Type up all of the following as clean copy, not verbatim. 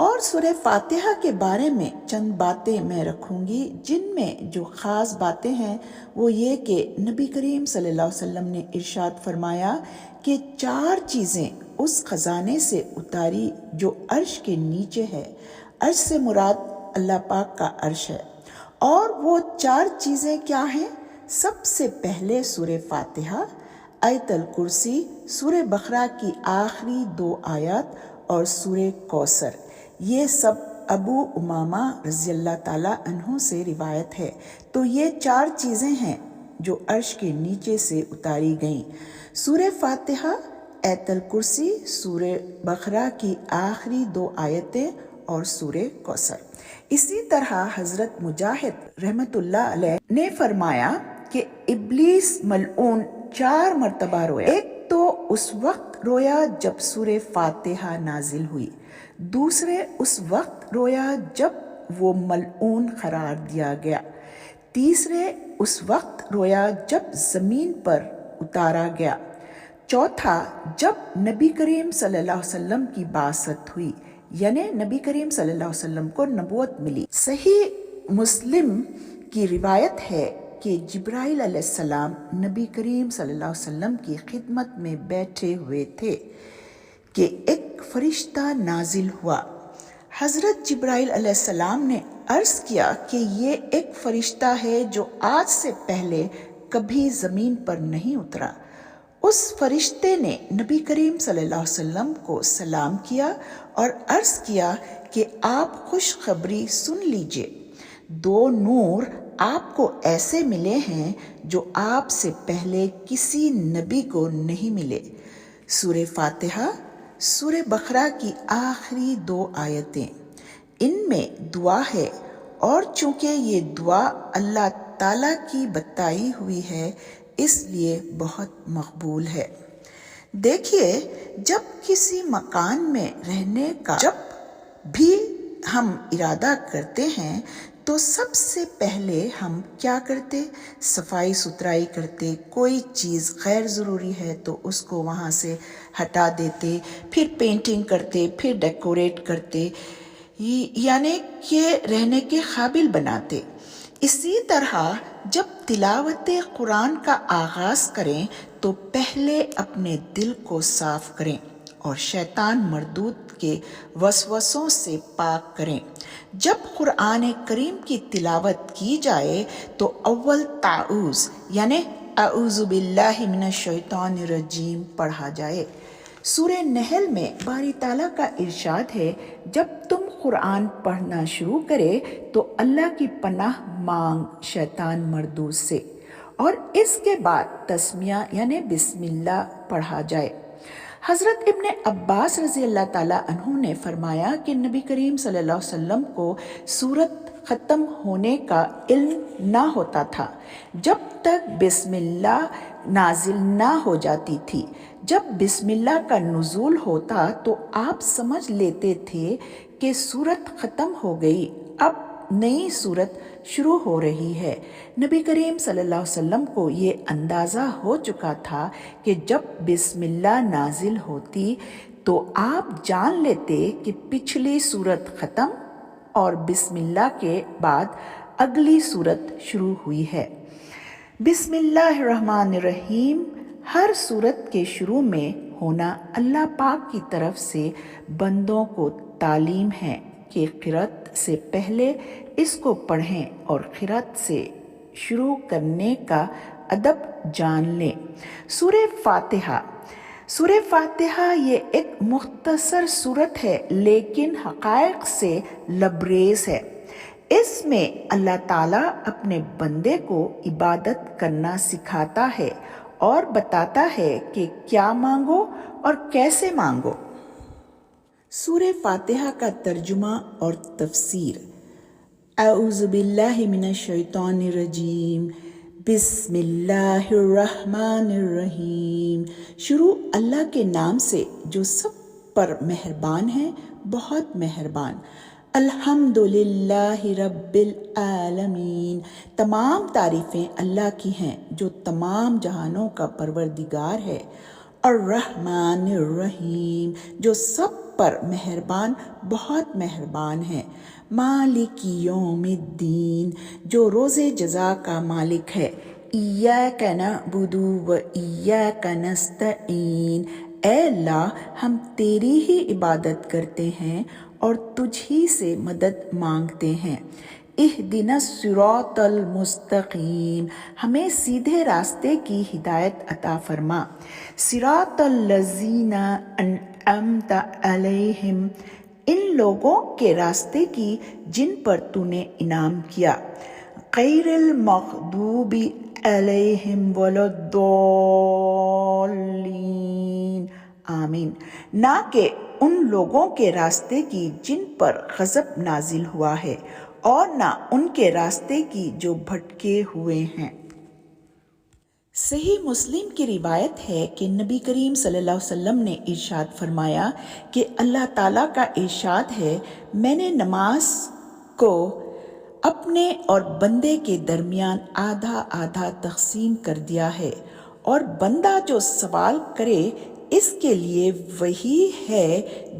اور سورہ فاتحہ کے بارے میں چند باتیں میں رکھوں گی، جن میں جو خاص باتیں ہیں وہ یہ کہ نبی کریم صلی اللہ علیہ وسلم نے ارشاد فرمایا کہ 4 چیزیں اس خزانے سے اتاری جو عرش کے نیچے ہے۔ عرش سے مراد اللہ پاک کا عرش ہے، اور وہ 4 چیزیں کیا ہیں؟ سب سے پہلے سورہ فاتحہ، آیت الکرسی، سورہ بقرہ کی آخری 2 آیات اور سورہ کوثر۔ یہ سب ابو امامہ رضی اللہ تعالیٰ عنہ سے روایت ہے۔ تو یہ 4 چیزیں ہیں جو عرش کے نیچے سے اتاری گئیں: سورہ فاتحہ، آیت الکرسی، سورہ بقرہ کی آخری 2 آیتیں اور سورہ کوثر۔ اسی طرح حضرت مجاہد رحمۃ اللہ علیہ نے فرمایا کہ ابلیس ملعون 4 مرتبہ رویا۔ ایک تو اس وقت رویا جب سورہ فاتحہ نازل ہوئی، دوسرے اس وقت رویا جب وہ ملعون قرار دیا گیا، تیسرے اس وقت رویا جب زمین پر اتارا گیا، چوتھا جب نبی کریم صلی اللہ علیہ وسلم کی بعثت ہوئی، یعنی نبی کریم صلی اللہ علیہ وسلم کو نبوت ملی۔ صحیح مسلم کی روایت ہے کہ جبرائیل علیہ السلام نبی کریم صلی اللہ علیہ وسلم کی خدمت میں بیٹھے ہوئے تھے کہ ایک فرشتہ نازل ہوا۔ حضرت جبرائیل علیہ السلام نے عرض کیا کہ یہ ایک فرشتہ ہے جو آج سے پہلے کبھی زمین پر نہیں اترا۔ اس فرشتے نے نبی کریم صلی اللہ علیہ وسلم کو سلام کیا اور عرض کیا کہ آپ خوشخبری سن لیجئے، 2 نور آپ کو ایسے ملے ہیں جو آپ سے پہلے کسی نبی کو نہیں ملے۔ سورہ فاتحہ، سورہ بقرہ کی آخری 2 آیتیں، ان میں دعا ہے، اور چونکہ یہ دعا اللہ تعالیٰ کی بتائی ہوئی ہے اس لیے بہت مقبول ہے۔ دیکھیے، جب کسی مکان میں رہنے کا جب بھی ہم ارادہ کرتے ہیں تو سب سے پہلے ہم کیا کرتے؟ صفائی ستھرائی کرتے، کوئی چیز غیر ضروری ہے تو اس کو وہاں سے ہٹا دیتے، پھر پینٹنگ کرتے، پھر ڈیکوریٹ کرتے، یعنی کہ رہنے کے قابل بناتے۔ اسی طرح جب تلاوت قرآن کا آغاز کریں تو پہلے اپنے دل کو صاف کریں اور شیطان مردود کے وسوسوں سے پاک کریں۔ جب قرآن کریم کی تلاوت کی جائے تو اول تعوذ یعنی اعوذ باللہ من الشیطان الرجیم پڑھا جائے۔ سورہ نحل میں باری تعالیٰ کا ارشاد ہے، جب تم قرآن پڑھنا شروع کرے تو اللہ کی پناہ مانگ شیطان مردود سے، اور اس کے بعد تسمیہ یعنی بسم اللہ پڑھا جائے۔ حضرت ابن عباس رضی اللہ تعالیٰ عنہ نے فرمایا کہ نبی کریم صلی اللہ علیہ وسلم کو سورت ختم ہونے کا علم نہ ہوتا تھا جب تک بسم اللہ نازل نہ ہو جاتی تھی۔ جب بسم اللہ کا نزول ہوتا تو آپ سمجھ لیتے تھے کہ سورت ختم ہو گئی، اب نئی سورت شروع ہو رہی ہے۔ نبی کریم صلی اللہ علیہ وسلم کو یہ اندازہ ہو چکا تھا کہ جب بسم اللہ نازل ہوتی تو آپ جان لیتے کہ پچھلی سورت ختم اور بسم اللہ کے بعد اگلی سورت شروع ہوئی ہے۔ بسم اللہ الرحمن الرحیم ہر سورت کے شروع میں ہونا اللہ پاک کی طرف سے بندوں کو تعلیم ہے کہ قرأت سے پہلے اس کو پڑھیں اور قرأت سے شروع کرنے کا ادب جان لیں۔ سورہ فاتحہ یہ ایک مختصر سورت ہے لیکن حقائق سے لبریز ہے۔ اس میں اللہ تعالیٰ اپنے بندے کو عبادت کرنا سکھاتا ہے اور بتاتا ہے کہ کیا مانگو اور کیسے مانگو۔ سورہ فاتحہ کا ترجمہ اور تفسیر: اعوذ باللہ من الشیطان الرجیم، بسم اللہ الرحمن الرحیم۔ شروع اللہ کے نام سے جو سب پر مہربان ہے، بہت مہربان۔ الحمدللہ رب العالمین، تمام تعریفیں اللہ کی ہیں جو تمام جہانوں کا پروردگار ہے۔ الرحمن الرحیم، جو سب پر مہربان بہت مہربان ہے۔ مالک یوم الدین، جو روز جزا کا مالک ہے۔ ایاک نعبد و ایاک نستعین، اے اللہ ہم تیری ہی عبادت کرتے ہیں اور تجھ ہی سے مدد مانگتے ہیں۔ اہدنا الصراط المستقیم، ہمیں سیدھے راستے کی ہدایت عطا فرما۔ صراط الذین انعمت علیہم، ان لوگوں کے راستے کی جن پر تو نے انعام کیا۔ غیر المغضوب علیہم ولا الضالین، آمین، نہ کہ ان لوگوں کے راستے کی جن پر غضب نازل ہوا ہے اور نہ ان کے راستے کی جو بھٹکے ہوئے ہیں۔ صحیح مسلم کی روایت ہے کہ نبی کریم صلی اللہ علیہ وسلم نے ارشاد فرمایا کہ اللہ تعالیٰ کا ارشاد ہے، میں نے نماز کو اپنے اور بندے کے درمیان آدھا آدھا تقسیم کر دیا ہے، اور بندہ جو سوال کرے اس کے لیے وہی ہے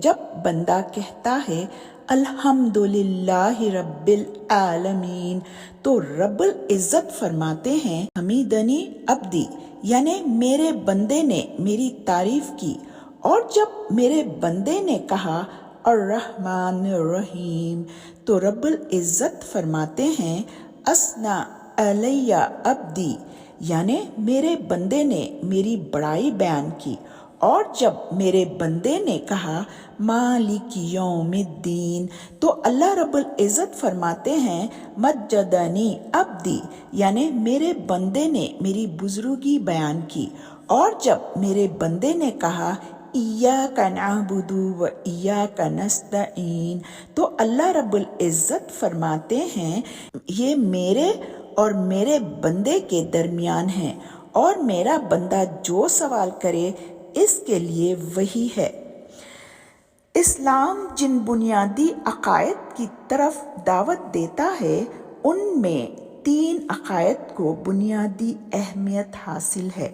جب بندہ کہتا ہے الحمدللہ رب العالمین، تو رب العزت فرماتے ہیں حمیدنی عبدی، یعنی میرے بندے نے میری تعریف کی۔ اور جب میرے بندے نے کہا الرحمن الرحیم، تو رب العزت فرماتے ہیں اثنا علی عبدی، یعنی میرے بندے نے میری بڑائی بیان کی۔ اور جب میرے بندے نے کہا مالک یوم الدین، تو اللہ رب العزت فرماتے ہیں مجدنی عبدی، یعنی میرے بندے نے میری بزرگی بیان کی۔ اور جب میرے بندے نے کہا ایاک نعبد و ایاک نستعین، تو اللہ رب العزت فرماتے ہیں یہ میرے اور میرے بندے کے درمیان ہے، اور میرا بندہ جو سوال کرے اس کے لیے وہی ہے۔ اسلام جن بنیادی عقائد کی طرف دعوت دیتا ہے ان میں 3 عقائد کو بنیادی اہمیت حاصل ہے،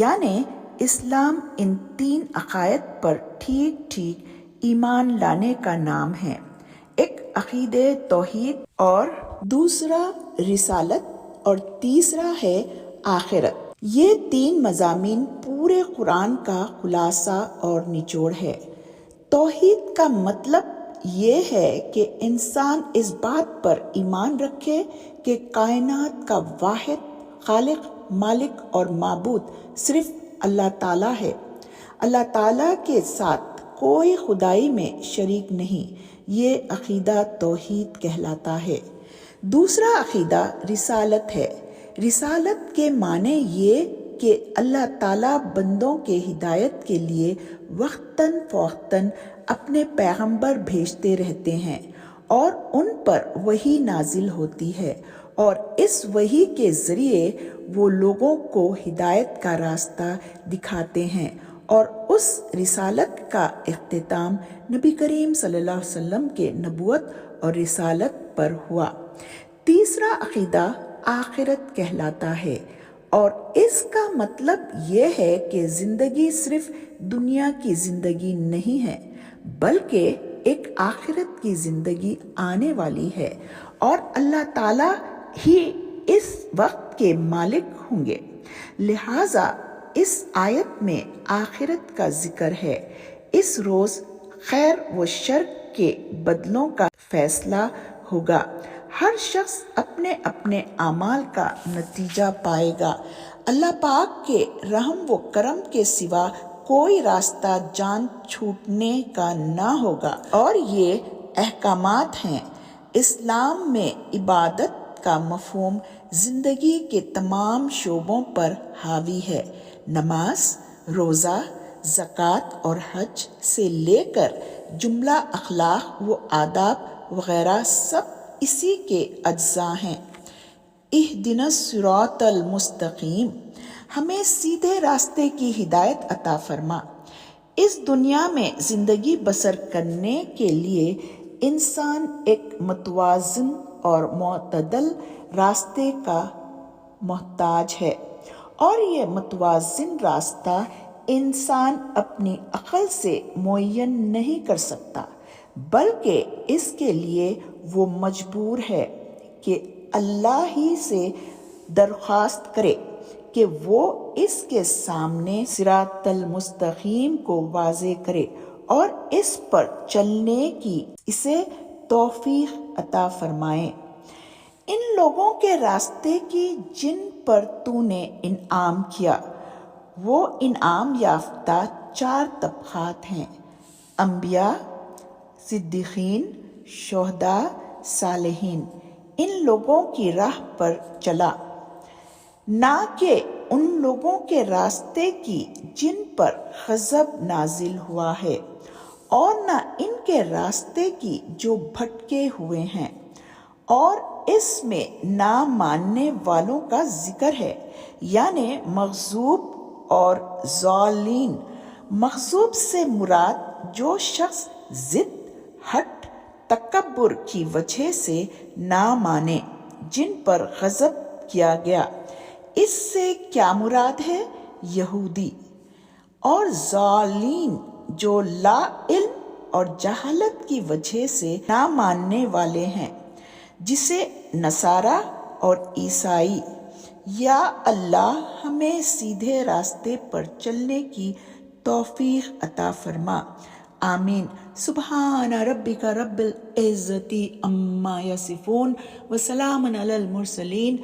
یعنی اسلام ان 3 عقائد پر ٹھیک ٹھیک ایمان لانے کا نام ہے۔ ایک عقیدہ توحید، اور دوسرا رسالت، اور تیسرا ہے آخرت۔ یہ 3 مضامین پورے قرآن کا خلاصہ اور نچوڑ ہے۔ توحید کا مطلب یہ ہے کہ انسان اس بات پر ایمان رکھے کہ کائنات کا واحد خالق، مالک اور معبود صرف اللہ تعالیٰ ہے۔ اللہ تعالیٰ کے ساتھ کوئی خدائی میں شریک نہیں، یہ عقیدہ توحید کہلاتا ہے۔ دوسرا عقیدہ رسالت ہے۔ رسالت کے معنی یہ کہ اللہ تعالیٰ بندوں کے ہدایت کے لیے وقتاً فوقتاً اپنے پیغمبر بھیجتے رہتے ہیں، اور ان پر وحی نازل ہوتی ہے، اور اس وحی کے ذریعے وہ لوگوں کو ہدایت کا راستہ دکھاتے ہیں، اور اس رسالت کا اختتام نبی کریم صلی اللہ علیہ وسلم کے نبوت اور رسالت پر ہوا۔ تیسرا عقیدہ آخرت کہلاتا ہے، اور اس کا مطلب یہ ہے کہ زندگی صرف دنیا کی زندگی نہیں ہے، بلکہ ایک آخرت کی زندگی آنے والی ہے، اور اللہ تعالیٰ ہی اس وقت کے مالک ہوں گے۔ لہٰذا اس آیت میں آخرت کا ذکر ہے۔ اس روز خیر و شر کے بدلوں کا فیصلہ ہوگا۔ ہر شخص اپنے اپنے اعمال کا نتیجہ پائے گا۔ اللہ پاک کے رحم و کرم کے سوا کوئی راستہ جان چھوٹنے کا نہ ہوگا، اور یہ احکامات ہیں۔ اسلام میں عبادت کا مفہوم زندگی کے تمام شعبوں پر حاوی ہے۔ نماز، روزہ، زکوٰۃ اور حج سے لے کر جملہ اخلاق و آداب وغیرہ سب اسی کے اجزاء ہیں۔ اہدنا الصراط المستقیم، ہمیں سیدھے راستے کی ہدایت عطا فرما۔ اس دنیا میں زندگی بسر کرنے کے لیے انسان ایک متوازن اور معتدل راستے کا محتاج ہے، اور یہ متوازن راستہ انسان اپنی عقل سے معین نہیں کر سکتا، بلکہ اس کے لیے وہ مجبور ہے کہ اللہ ہی سے درخواست کرے کہ وہ اس کے سامنے صراط المستقیم کو واضح کرے اور اس پر چلنے کی اسے توفیق عطا فرمائے۔ ان لوگوں کے راستے کی جن پر تو نے انعام کیا، وہ انعام یافتہ 4 طبقات ہیں: انبیاء، صدیقین، شہداء، صالحین۔ ان لوگوں کی راہ پر چلا، نہ کہ ان لوگوں کے راستے کی جن پر غضب نازل ہوا ہے، اور نہ ان کے راستے کی جو بھٹکے ہوئے ہیں۔ اور اس میں نہ ماننے والوں کا ذکر ہے، یعنی مغضوب اور ضالین۔ مغضوب سے مراد جو شخص ضد، ہٹ، تکبر کی وجہ سے نہ مانے، جن پر غضب کیا گیا۔ اس سے کیا مراد ہے؟ یہودی۔ اور ضالین جو لا علم اور جہالت کی وجہ سے نہ ماننے والے ہیں، جسے نصارہ اور عیسائی۔ یا اللہ ہمیں سیدھے راستے پر چلنے کی توفیق عطا فرما، آمین۔ سبحان ربک رب العزت عما یصفون وسلام علی المرسلین